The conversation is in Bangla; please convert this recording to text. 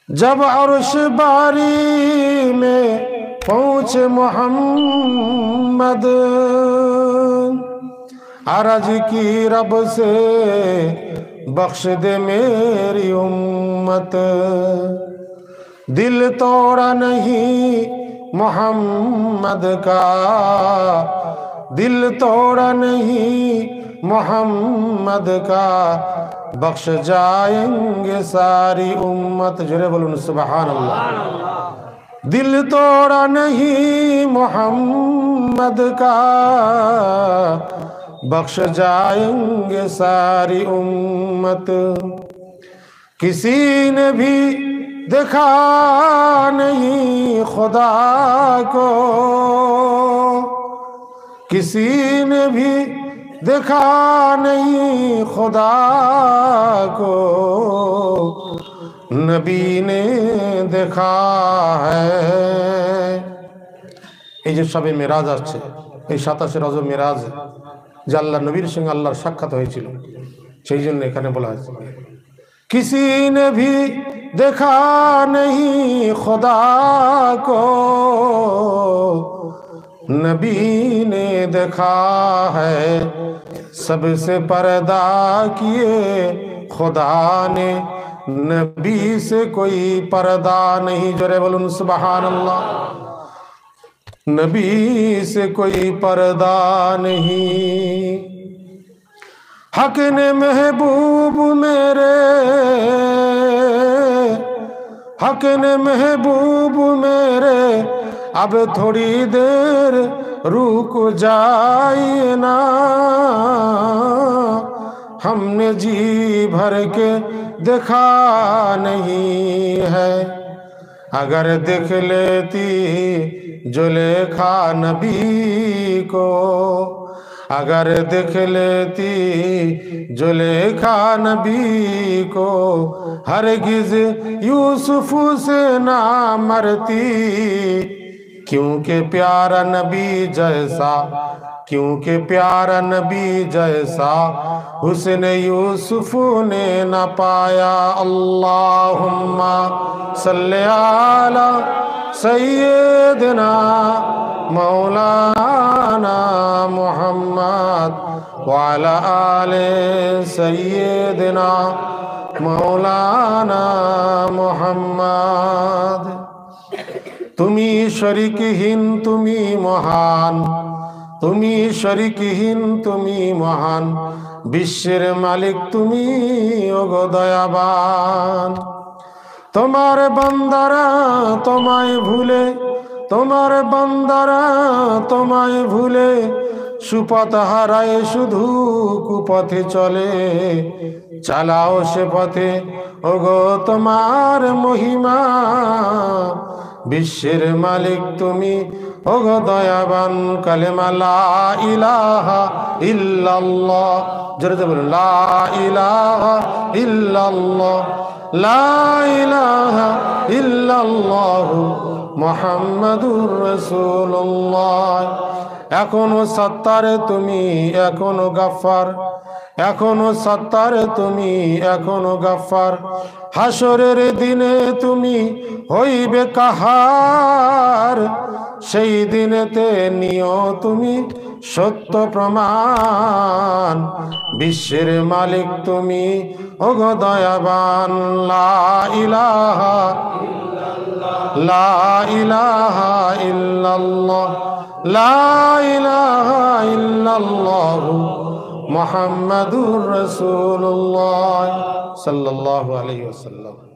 جب عرش باری میں پہنچے محمد، عرض کی رب سے بخش دے میری امت، دل توڑا نہیں محمد کا، دل توڑا نہیں محمد کا، بخش جائیں گے ساری امت۔ جرے بولوں سبحان اللہ۔ دل توڑا نہیں محمد کا، بخش جائیں گے ساری امت۔ کسی نے بھی دیکھا نہیں خدا کو، کسی نے بھی دیکھا نہیں خدا کو، نبی نے دیکھا ہے۔ এই যে সবে মেরাজ আসছে, এই 27 রজব মেরাজ, যে আল্লাহ নবীর সঙ্গে আল্লাহর সাক্ষাৎ হয়েছিল, সেই জন্য এখানে বলা হয়েছে किसी ने भी देखा नहीं खुदा को, नबी ने देखा है। सबसे पर्दा किए खुदा ने, नबी से कोई पर्दा नहीं। जोरे बोलूं सुभान अल्लाह। नबी से कोई पर्दा नहीं। हक ने महबूब मेरे, हक ने महबूब मेरे, अब थोड़ी देर रुक जाइए ना, हमने जी भर के देखा नहीं है। अगर देख लेती जुलेखा नबी को, अगर देख लेती जुलेखा नबी को, हरगिज यूसुफ से ना मरती। क्योंकि प्यारा नबी जैसा, क्योंकि प्यारा नबी जैसा हुस्न यूसुफ ने न पाया। अल्लाहुम्मा सल्ली अला सय्यिदना मौलाना मुहम्मद व अला आले सय्यिदना मौलाना मुहम्मद। তুমি শরীকহীন তুমি মহান, তুমি শরীকহীন তুমি মহান, বিশ্বের মালিক তুমি ওগো দয়াবান। তোমার বান্দারা তোমায় ভুলে, তোমার বান্দারা তোমায় ভুলে, সুপথ হারায় শুধু কুপথে চলে। চালাও সে পথে ওগো তোমার মহিমা, বিশ্বের মালিক তুমি ওগো দয়াবান। কালেমা লা ইলাহা ইল্লাল্লাহ, জোরে জোরে বলুন লা ইলাহা ইল্লাল্লাহ, লা ইলাহা ইল্লাল্লাহ মুহাম্মাদুর রাসূলুল্লাহ। এখনো সত্তার তুমি, এখনো গাফফার, এখনো সত্তার তুমি, এখনো গাফফার। হাসরের দিনে তুমি হইবে কাহার, সেই দিনেতে নিও তুমি সত্য প্রমাণ। বিশ্বের মালিক তুমি ওগো দয়াবান। লা ইলাহা লা ইলাহা ইল্লাল্লাহ, লা ইলাহা ইল্লাল্লাহ মুহাম্মাদুর রাসূলুল্লাহ সাল্লাল্লাহু আলাইহি ওয়াসাল্লাম।